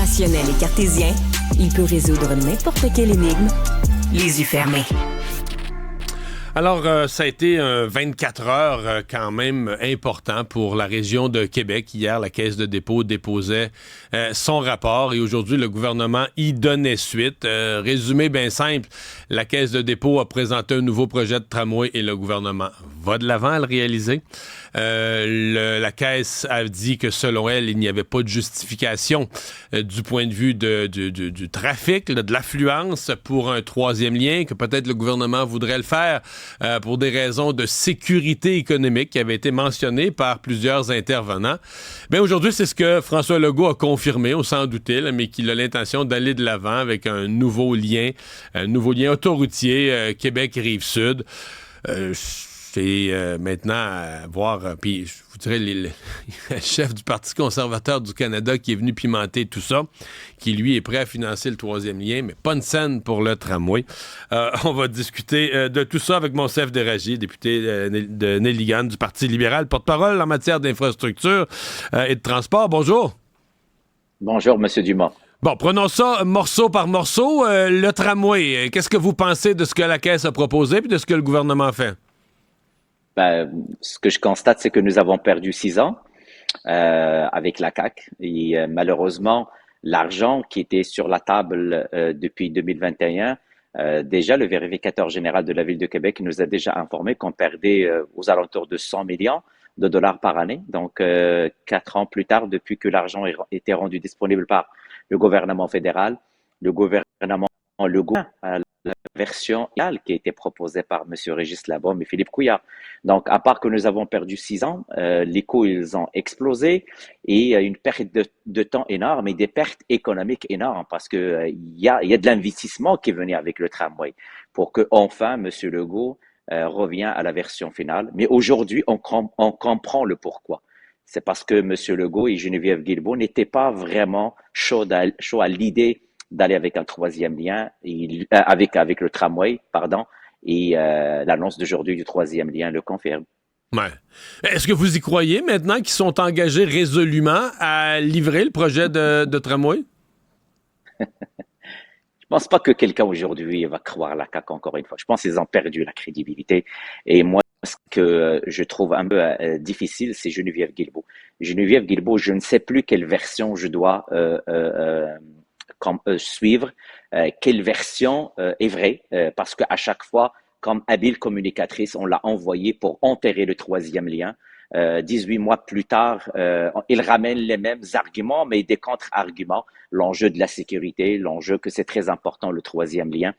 Rationnel et cartésien, il peut résoudre n'importe quelle énigme, les yeux fermés. Alors, ça a été un 24 heures quand même important pour la région de Québec. Hier, la Caisse de dépôt déposait son rapport et aujourd'hui, le gouvernement y donnait suite. Résumé bien simple, la Caisse de dépôt a présenté un nouveau projet de tramway et le gouvernement va de l'avant à le réaliser. La Caisse a dit que selon elle, il n'y avait pas de justification du point de vue du trafic, de l'affluence pour un troisième lien, que peut-être le gouvernement voudrait le faire pour des raisons de sécurité économique qui avaient été mentionnées par plusieurs intervenants. Bien, aujourd'hui, c'est ce que François Legault a confirmé, on s'en doutait, là, mais qu'il a l'intention d'aller de l'avant avec un nouveau lien autoroutier Québec-Rive-Sud. C'est maintenant à voir, puis je vous dirais, le chef du Parti conservateur du Canada qui est venu pimenter tout ça, qui lui est prêt à financer le troisième lien, mais pas une scène pour le tramway. On va discuter de tout ça avec Monsef Déragi, député de Nelligan du Parti libéral, porte-parole en matière d'infrastructure et de transport. Bonjour. Bonjour, M. Dumont. Bon, prenons ça morceau par morceau. Le tramway, qu'est-ce que vous pensez de ce que la Caisse a proposé puis de ce que le gouvernement fait? Ce que je constate, c'est que nous avons perdu 6 ans avec la CAQ. Et malheureusement, l'argent qui était sur la table depuis 2021, déjà le vérificateur général de la Ville de Québec nous a déjà informé qu'on perdait aux alentours de 100 millions de dollars par année. Donc, 4 ans plus tard, depuis que l'argent était rendu disponible par le gouvernement fédéral, le gouvernement Legault a la version idéale qui a été proposée par M. Régis Labaume et Philippe Couillard. Donc, à part que nous avons perdu 6 ans, les coûts, ils ont explosé et une perte de temps énorme et des pertes économiques énormes parce que il y a de l'investissement qui est venu avec le tramway pour que enfin M. Legault revient à la version finale. Mais aujourd'hui, on comprend le pourquoi. C'est parce que M. Legault et Geneviève Guilbeault n'étaient pas vraiment chauds à l'idée d'aller avec un troisième lien, avec le tramway, et l'annonce d'aujourd'hui du troisième lien le confirme. Ouais. Est-ce que vous y croyez maintenant qu'ils sont engagés résolument à livrer le projet de tramway? Je pense pas que quelqu'un aujourd'hui va croire la CAQ encore une fois. Je pense qu'ils ont perdu la crédibilité. Et moi, ce que je trouve un peu difficile, c'est Geneviève Guilbeault. Geneviève Guilbeault, je ne sais plus quelle version je dois suivre, quelle version est vraie, parce qu'à chaque fois, comme habile communicatrice, on l'a envoyé pour enterrer le troisième lien. 18 mois plus tard, il ramène les mêmes arguments, mais des contre-arguments. L'enjeu de la sécurité, l'enjeu que c'est très important, le troisième lien.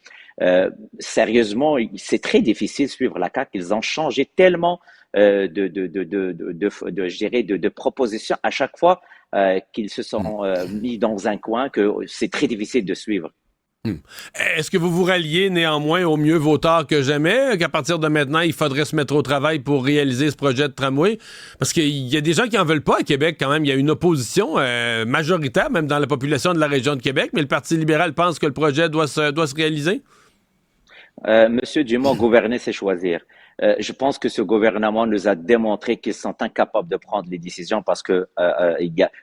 Sérieusement, c'est très difficile de suivre la CAQ. Ils ont changé tellement de propositions à chaque fois qu'ils se sont mis dans un coin que c'est très difficile de suivre. Est-ce que vous vous ralliez néanmoins au mieux vaut tard que jamais, qu'à partir de maintenant, il faudrait se mettre au travail pour réaliser ce projet de tramway? Parce qu'il y a des gens qui en veulent pas à Québec quand même. Il y a une opposition majoritaire, même dans la population de la région de Québec, mais le Parti libéral pense que le projet doit se réaliser? Monsieur Dumont, gouverner, c'est choisir. Je pense que ce gouvernement nous a démontré qu'ils sont incapables de prendre les décisions parce que,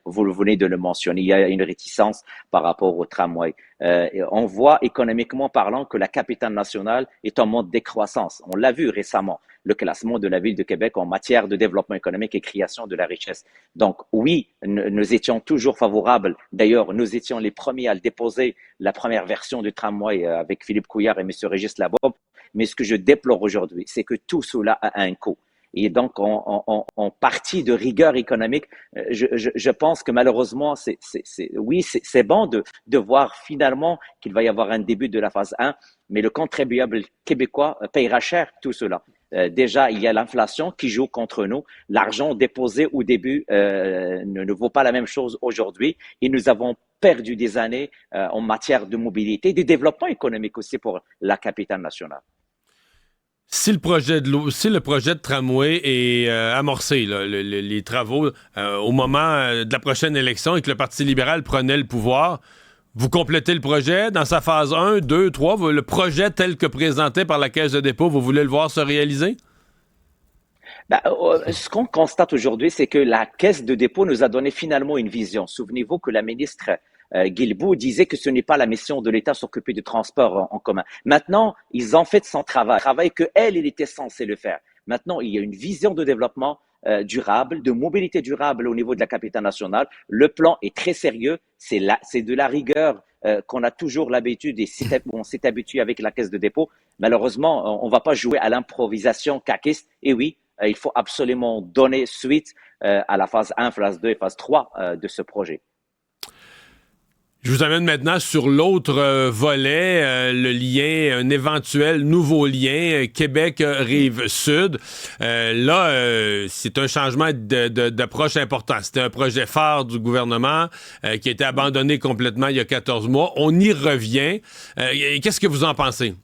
vous venez de le mentionner, il y a une réticence par rapport au tramway. On voit économiquement parlant que la capitale nationale est en mode décroissance. On l'a vu récemment, le classement de la Ville de Québec en matière de développement économique et création de la richesse. Donc oui, nous étions toujours favorables. D'ailleurs, nous étions les premiers à le déposer, la première version du tramway avec Philippe Couillard et M. Régis Labaume. Mais ce que je déplore aujourd'hui, c'est que tout cela a un coût. Et donc, en partie de rigueur économique, je pense que malheureusement, c'est bon de voir finalement qu'il va y avoir un début de la phase 1, mais le contribuable québécois payera cher tout cela. Déjà, il y a l'inflation qui joue contre nous. L'argent déposé au début ne vaut pas la même chose aujourd'hui. Et nous avons perdu des années en matière de mobilité, de développement économique aussi pour la capitale nationale. Si le projet de tramway est amorcé, là, les travaux au moment de la prochaine élection et que le Parti libéral prenait le pouvoir, vous complétez le projet dans sa phase 1, 2, 3, le projet tel que présenté par la Caisse de dépôt, vous voulez le voir se réaliser? Ce qu'on constate aujourd'hui, c'est que la Caisse de dépôt nous a donné finalement une vision. Souvenez-vous que la ministre Guilbeault disait que ce n'est pas la mission de l'État s'occuper du transport en commun. Maintenant, ils ont fait son travail que il était censé le faire. Maintenant, il y a une vision de développement durable, de mobilité durable au niveau de la capitale nationale. Le plan est très sérieux, c'est de la rigueur qu'on a toujours l'habitude et on s'est habitué avec la caisse de dépôt. Malheureusement, on ne va pas jouer à l'improvisation caquiste. Et oui, il faut absolument donner suite à la phase 1, phase 2 et phase 3 de ce projet. Je vous amène maintenant sur l'autre volet, le lien, un éventuel nouveau lien Québec-Rive-Sud. C'est un changement d'approche important. C'était un projet phare du gouvernement qui a été abandonné complètement il y a 14 mois. On y revient. Qu'est-ce que vous en pensez?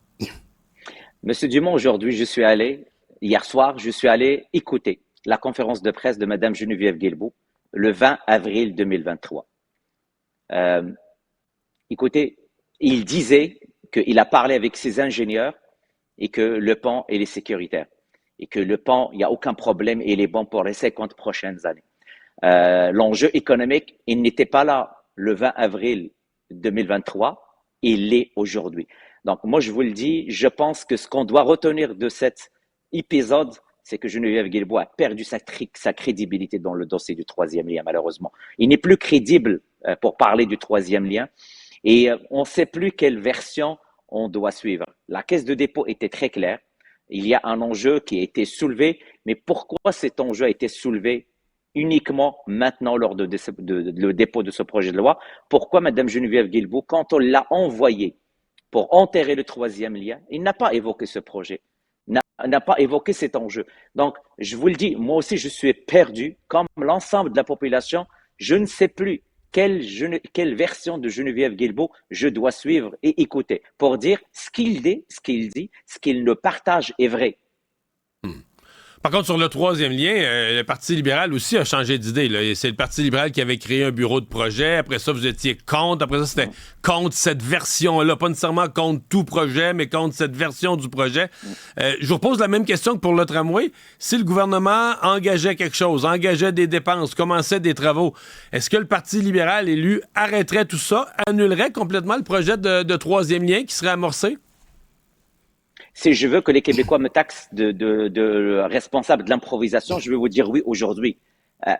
Monsieur Dumont, aujourd'hui, hier soir, je suis allé écouter la conférence de presse de Mme Geneviève Guilbeault le 20 avril 2023. Écoutez, il disait qu'il a parlé avec ses ingénieurs et que le pont est sécuritaire. Et que le pont, il n'y a aucun problème et il est bon pour les 50 prochaines années. L'enjeu économique, il n'était pas là le 20 avril 2023, il l'est aujourd'hui. Donc, moi, je vous le dis, je pense que ce qu'on doit retenir de cet épisode, c'est que Geneviève Guilbeault a perdu sa crédibilité dans le dossier du troisième lien, malheureusement. Il n'est plus crédible pour parler du troisième lien. Et on ne sait plus quelle version on doit suivre. La caisse de dépôt était très claire. Il y a un enjeu qui a été soulevé, mais pourquoi cet enjeu a été soulevé uniquement maintenant lors de le dépôt de ce projet de loi? Pourquoi Mme Geneviève Guilbeault, quand on l'a envoyé pour enterrer le troisième lien, il n'a pas évoqué ce projet, n'a pas évoqué cet enjeu. Donc, je vous le dis, moi aussi, je suis perdu, comme l'ensemble de la population, je ne sais plus quelle version de Geneviève Guilbeault je dois suivre et écouter pour dire ce qu'il dit, ce qu'il ne partage est vrai. Par contre, sur le troisième lien, le Parti libéral aussi a changé d'idée. Là. C'est le Parti libéral qui avait créé un bureau de projet. Après ça, vous étiez contre. Après ça, c'était contre cette version-là. Pas nécessairement contre tout projet, mais contre cette version du projet. Je vous repose la même question que pour le tramway. Si le gouvernement engageait quelque chose, engageait des dépenses, commençait des travaux, est-ce que le Parti libéral élu arrêterait tout ça, annulerait complètement le projet de troisième lien qui serait amorcé? Si je veux que les Québécois me taxent de responsable de l'improvisation, je vais vous dire oui aujourd'hui.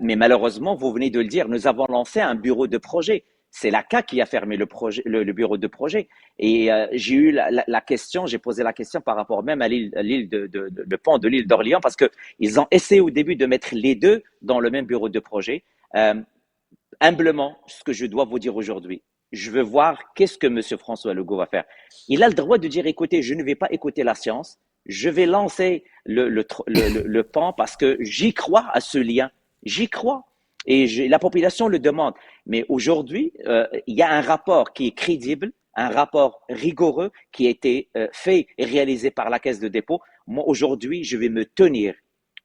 Mais malheureusement, vous venez de le dire, nous avons lancé un bureau de projet. C'est la CAQ qui a fermé le bureau de projet. Et j'ai eu la question, j'ai posé la question par rapport même à le pont de l'île d'Orléans, parce qu'ils ont essayé au début de mettre les deux dans le même bureau de projet. Humblement, ce que je dois vous dire aujourd'hui, je veux voir qu'est-ce que M. François Legault va faire. Il a le droit de dire, écoutez, je ne vais pas écouter la science, je vais lancer le pont parce que j'y crois à ce lien. J'y crois. Et la population le demande. Mais aujourd'hui, il y a un rapport qui est crédible, un rapport rigoureux qui a été fait et réalisé par la Caisse de dépôt. Moi, aujourd'hui, je vais me tenir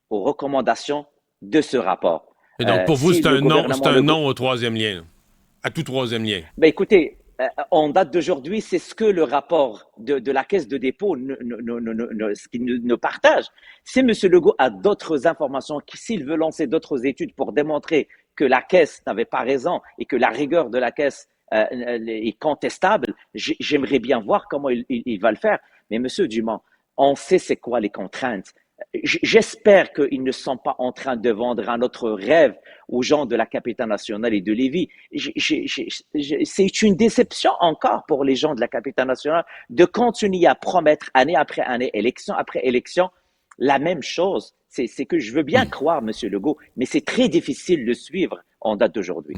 aux recommandations de ce rapport. Et donc, pour vous, c'est un non au troisième lien, là. À tout troisième lien. Ben écoutez, en date d'aujourd'hui, c'est ce que le rapport de la Caisse de dépôt ne partage. Si M. Legault a d'autres informations, s'il veut lancer d'autres études pour démontrer que la Caisse n'avait pas raison et que la rigueur de la Caisse est contestable, j'aimerais bien voir comment il va le faire. Mais M. Dumont, on sait c'est quoi les contraintes. J'espère qu'ils ne sont pas en train de vendre un autre rêve aux gens de la capitale nationale et de Lévis. C'est une déception encore pour les gens de la capitale nationale de continuer à promettre année après année, élection après élection, la même chose. C'est que je veux bien croire, M. Legault, mais c'est très difficile de suivre en date d'aujourd'hui.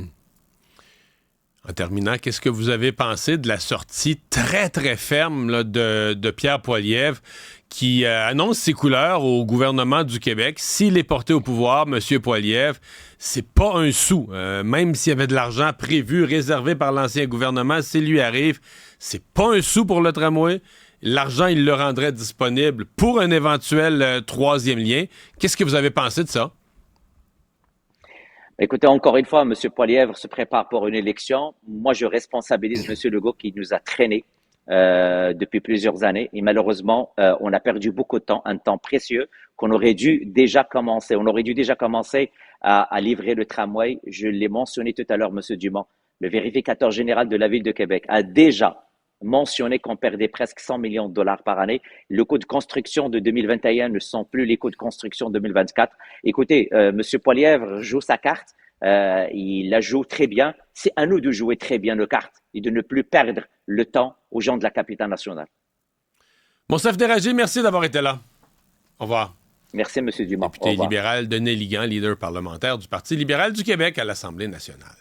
En terminant, qu'est-ce que vous avez pensé de la sortie très, très ferme là, de Pierre Poilievre qui annonce ses couleurs au gouvernement du Québec? S'il est porté au pouvoir, M. Poilievre, c'est pas un sou. Même s'il y avait de l'argent prévu, réservé par l'ancien gouvernement, s'il lui arrive, c'est pas un sou pour le tramway. L'argent, il le rendrait disponible pour un éventuel troisième lien. Qu'est-ce que vous avez pensé de ça? Écoutez, encore une fois, M. Poilievre se prépare pour une élection. Moi, je responsabilise M. Legault qui nous a traînés depuis plusieurs années. Et malheureusement, on a perdu beaucoup de temps, un temps précieux qu'on aurait dû déjà commencer. On aurait dû déjà commencer à livrer le tramway. Je l'ai mentionné tout à l'heure, M. Dumont. le vérificateur général de la ville de Québec, a déjà mentionné qu'on perdait presque 100 millions de dollars par année. Le coût de construction de 2021 ne sont plus les coûts de construction de 2024. Écoutez, M. Poilievre joue sa carte. Il la joue très bien. C'est à nous de jouer très bien nos cartes et de ne plus perdre le temps aux gens de la capitale nationale. Monsef Déragi, merci d'avoir été là. Au revoir. Merci, M. Dumont. Député libéral Denis Ligan, leader parlementaire du Parti libéral du Québec à l'Assemblée nationale.